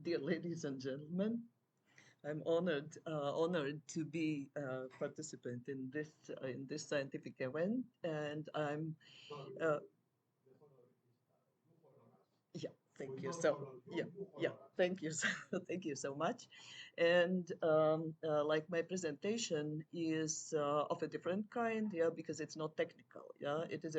Dear ladies and gentlemen, I'm honored to be a participant in this scientific event, and I'm uh, yeah. Thank you so yeah yeah. Thank you so, thank you so much, and like my presentation is of a different kind, yeah, because it's not technical, yeah. It is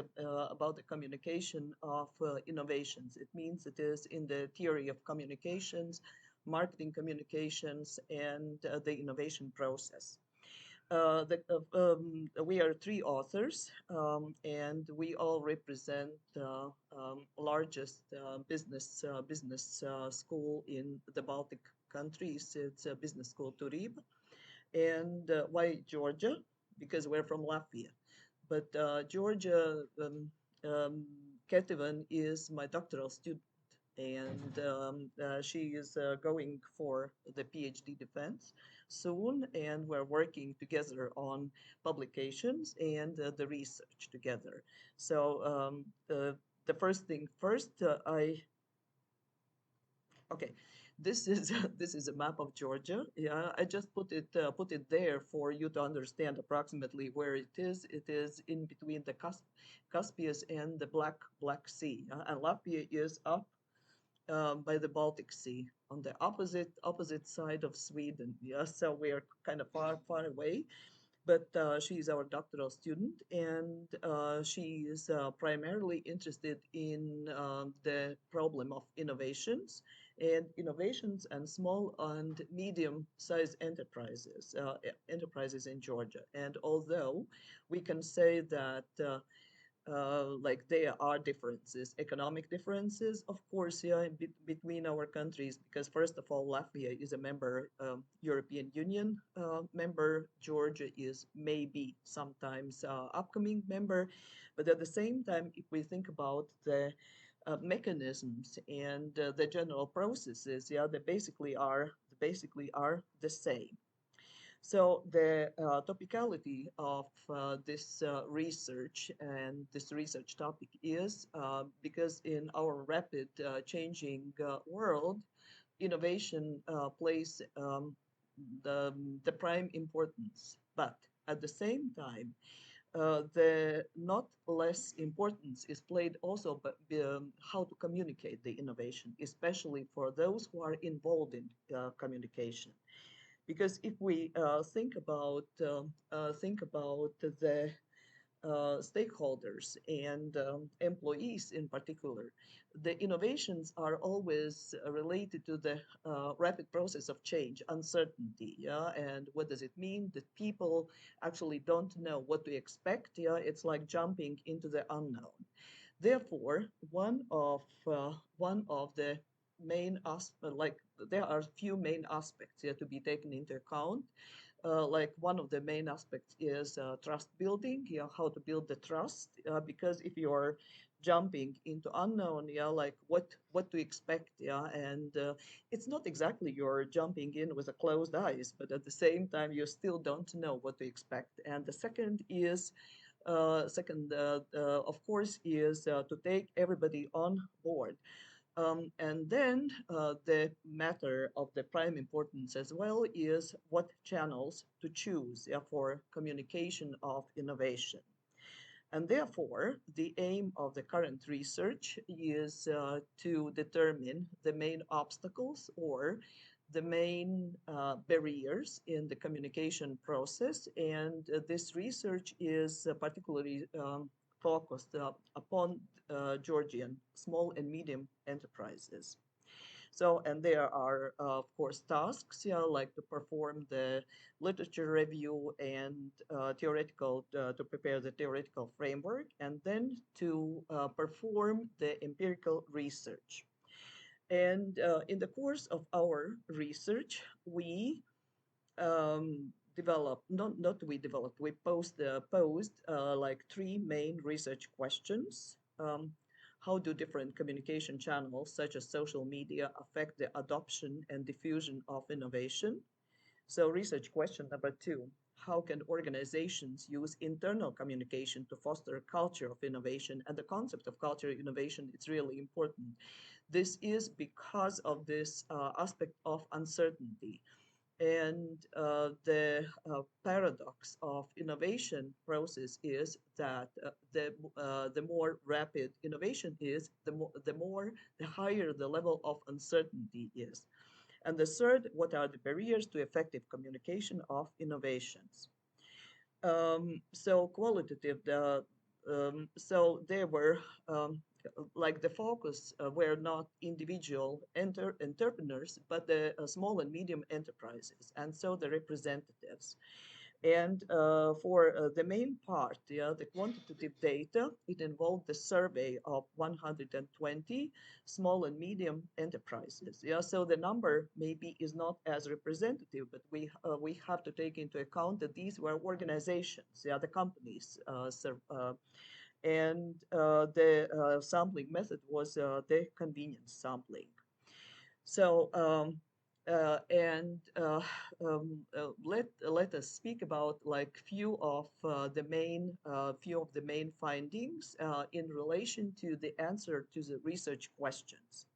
about the communication of innovations. It means it is in the theory of communications, marketing communications, and the innovation process. We are three authors, and we all represent largest business school in the Baltic countries. It's a business school Turib. And why Georgia? Because we're from Latvia. But Georgia, Ketevan is my doctoral student, and she is going for the PhD defense soon, and we're working together on publications and the research together. So the first thing first, okay, this is this is a map of Georgia. Yeah, I just put it there for you to understand approximately where it is. It is in between the Caspian and the Black Sea, and Latvia is up by the Baltic Sea on the opposite side of Sweden. Yeah, so we are kind of far away. But she is our doctoral student, and she is primarily interested in the problem of innovations and small and medium-sized enterprises in Georgia. And although we can say that like there are differences, economic differences, of course, yeah, between our countries, because first of all, Latvia is a member, European Union member. Georgia is maybe sometimes upcoming member, but at the same time, if we think about the mechanisms and the general processes, yeah, they basically are the same. So the topicality of this research and this research topic is because in our rapid changing world, innovation plays the prime importance. But at the same time, the not less importance is played also by how to communicate the innovation, especially for those who are involved in communication. Because if we think about the stakeholders and employees in particular, the innovations are always related to the rapid process of change, uncertainty. Yeah, and what does it mean? That people actually don't know what to expect. Yeah, it's like jumping into the unknown. Therefore, one of the main aspects, like there are few main aspects here to be taken into account. Like one of the main aspects is trust building, yeah, how to build the trust, because if you're jumping into unknown, yeah, like what to expect, yeah, and it's not exactly you're jumping in with a closed eyes, but at the same time you still don't know what to expect. And the second, of course, is to take everybody on board. And then the matter of the prime importance as well is what channels to choose, yeah, for communication of innovation. And therefore, the aim of the current research is to determine the main obstacles or the main barriers in the communication process. And this research is particularly focused upon Georgian small and medium enterprises. So, and there are, of course, tasks, yeah, like to perform the literature review and to prepare the theoretical framework, and then to perform the empirical research. And in the course of our research, we not we developed, we posed like three main research questions. How do different communication channels, such as social media, affect the adoption and diffusion of innovation? So research question number two, how can organizations use internal communication to foster a culture of innovation? And the concept of culture innovation is really important. This is because of this aspect of uncertainty. And the paradox of innovation process is that the more rapid innovation is, the higher the level of uncertainty is. And the third, what are the barriers to effective communication of innovations? So qualitative, so they were like the focus were not individual entrepreneurs, but the small and medium enterprises, and so the representatives. And for the main part, yeah, the quantitative data, it involved the survey of 120 small and medium enterprises. Yeah, so the number maybe is not as representative, but we have to take into account that these were organizations, yeah, the companies. And the sampling method was the convenience sampling. So, and let us speak about like few of the main findings in relation to the answer to the research questions.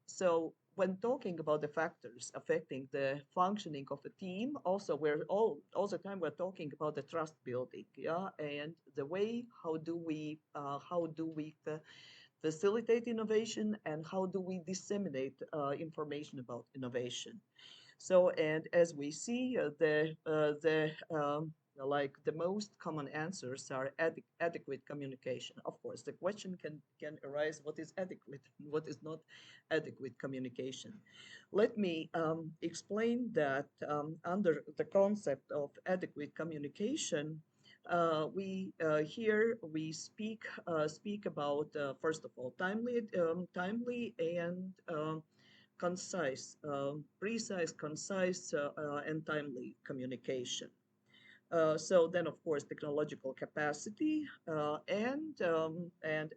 So when talking about the factors affecting the functioning of a team, also we're all the time we're talking about the trust building, yeah, and the way how do we facilitate innovation and how do we disseminate information about innovation. So, and as we see, like the most common answers are adequate communication. Of course, the question can arise: what is adequate? What is not adequate communication? Let me explain that under the concept of adequate communication. We speak about first of all timely and concise, precise, concise, and timely communication. So then, of course, technological capacity, and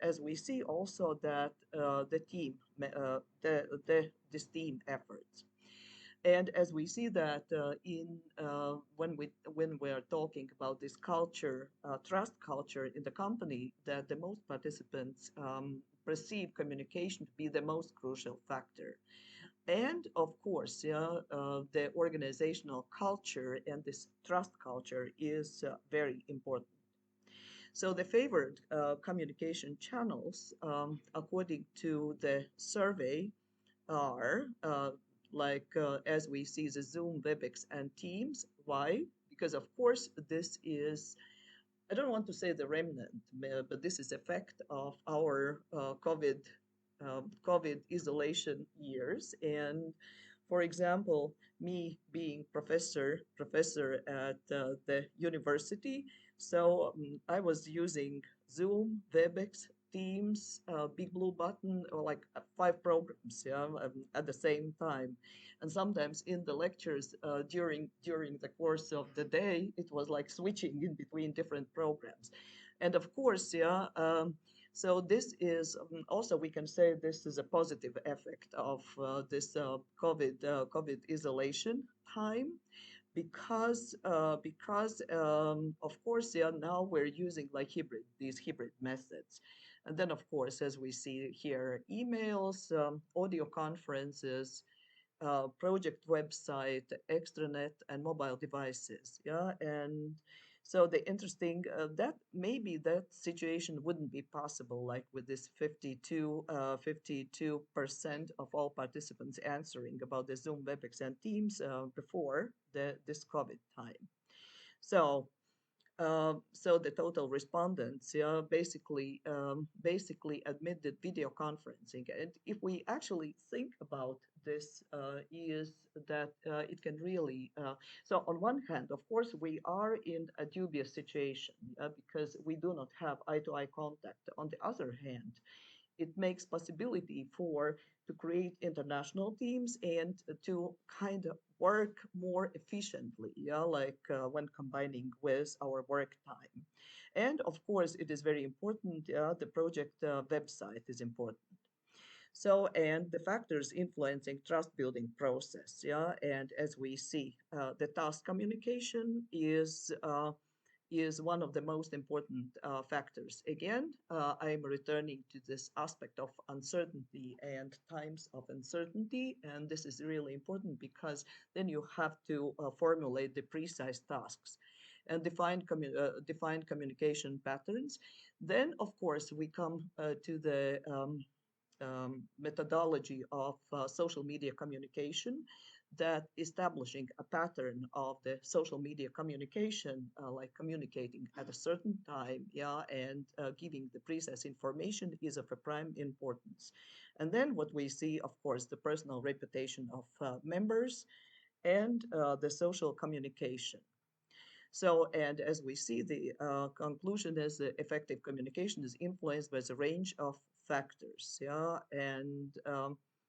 as we see also that the team, this team efforts. And as we see that when we are talking about this culture, trust culture in the company, that the most participants perceive communication to be the most crucial factor. And of course, yeah, the organizational culture and this trust culture is very important. So the favored communication channels, according to the survey, are as we see the Zoom, WebEx, and Teams. Why? Because of course this is, I don't want to say the remnant, but this is effect of our COVID isolation years. And for example, me being professor at the university, so I was using Zoom, WebEx, Teams, Big Blue Button, or like five programs, yeah, at the same time. And sometimes in the lectures during the course of the day, it was like switching in between different programs. And of course, yeah, so this is also, we can say this is a positive effect of this COVID isolation time, because of course, yeah, now we're using like these hybrid methods. And then of course, as we see here, emails, audio conferences, project website, extranet, and mobile devices. Yeah, and so the interesting that maybe that situation wouldn't be possible like with this 52% of all participants answering about the Zoom, WebEx, and Teams before this COVID time. So the total respondents, yeah, basically admitted video conferencing. And if we actually think about this, is that it can really. So on one hand, of course, we are in a dubious situation because we do not have eye-to-eye contact. On the other hand, it makes possibility for to create international teams and to kind of work more efficiently, yeah, like when combining with our work time. And of course, it is very important, the project website is important. So, and the factors influencing trust building process, yeah, and as we see, the task communication is one of the most important factors. Again, I'm returning to this aspect of uncertainty and times of uncertainty, and this is really important because then you have to formulate the precise tasks and define communication patterns. Then, of course, we come to the methodology of social media communication, that establishing a pattern of the social media communication, like communicating at a certain time, yeah, and giving the precise information is of a prime importance. And then what we see, of course, the personal reputation of members and the social communication. So, and as we see, the conclusion is that effective communication is influenced by a range of factors. Yeah, and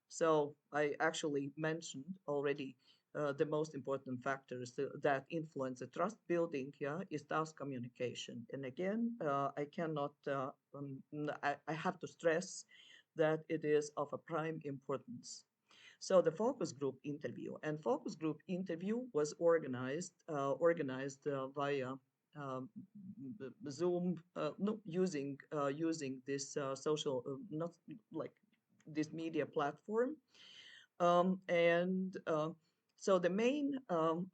so I actually mentioned already the most important factors that influence the trust building. Yeah, is task communication. And again, I cannot. I have to stress that it is of a prime importance. So the focus group interview, and focus group interview was organized via Zoom, no, using this social, not like this media platform. And so the main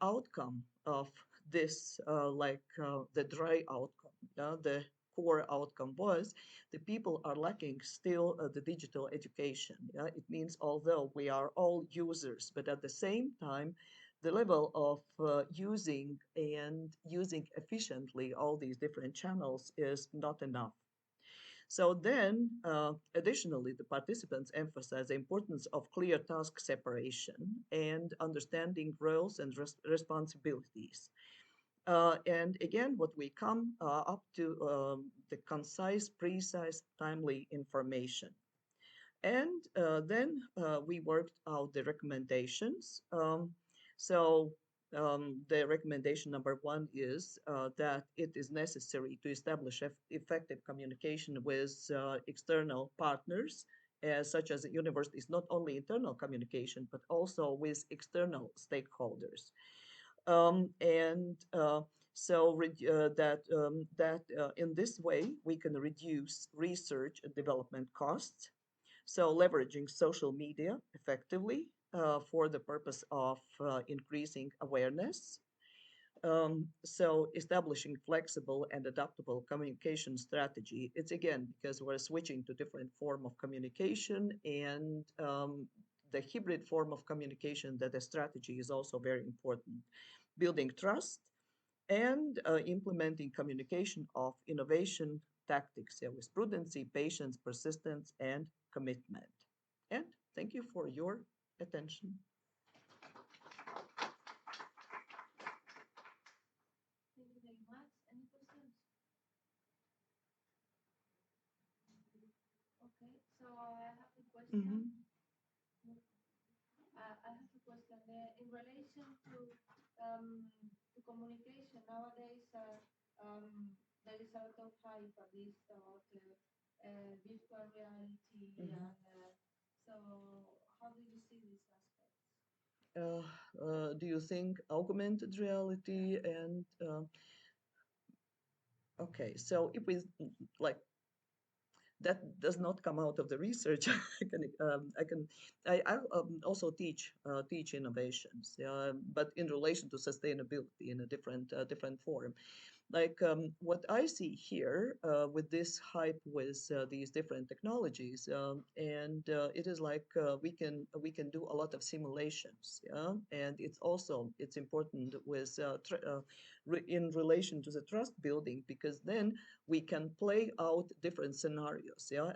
outcome of this, the dry outcome, the core outcome was the people are lacking still the digital education. Yeah? It means although we are all users, but at the same time, the level of using efficiently all these different channels is not enough. So then, additionally, the participants emphasize the importance of clear task separation and understanding roles and responsibilities. And again, what we come up to the concise, precise, timely information. And then we worked out the recommendations. So the recommendation number one is that it is necessary to establish effective communication with external partners, such as universities, not only internal communication, but also with external stakeholders. And so that in this way we can reduce research and development costs, so leveraging social media effectively for the purpose of increasing awareness. So establishing flexible and adaptable communication strategy. It's again because we're switching to different form of communication, and the hybrid form of communication, that the strategy is also very important. Building trust and implementing communication of innovation tactics, yeah, with prudency, patience, persistence, and commitment. And thank you for your attention. Mhm. Mhm. Uh, do you think augmented reality and okay, so if we like that does not come out of the research. I also teach innovations, yeah, but in relation to sustainability in a different form. Like what I see here with this hype with these different technologies, and it is like we can do a lot of simulations, yeah, and it's important with in relation to the trust building, because then we can play out different scenarios, yeah,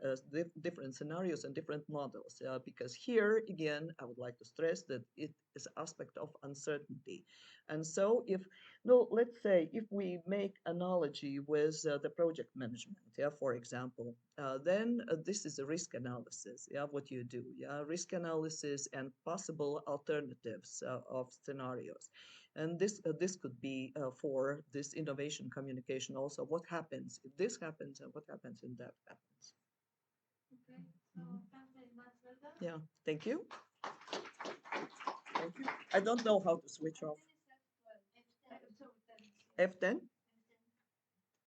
different scenarios and different models, because here again I would like to stress that it is aspect of uncertainty. And so if no, let's say if we make analogy with the project management, yeah, for example, then this is a risk analysis, yeah, what you do, yeah, risk analysis and possible alternatives of scenarios. And this could be for this innovation communication also. What happens if this happens and what happens if that happens? Yeah, thank you. Thank you. I don't know how to switch off. F10?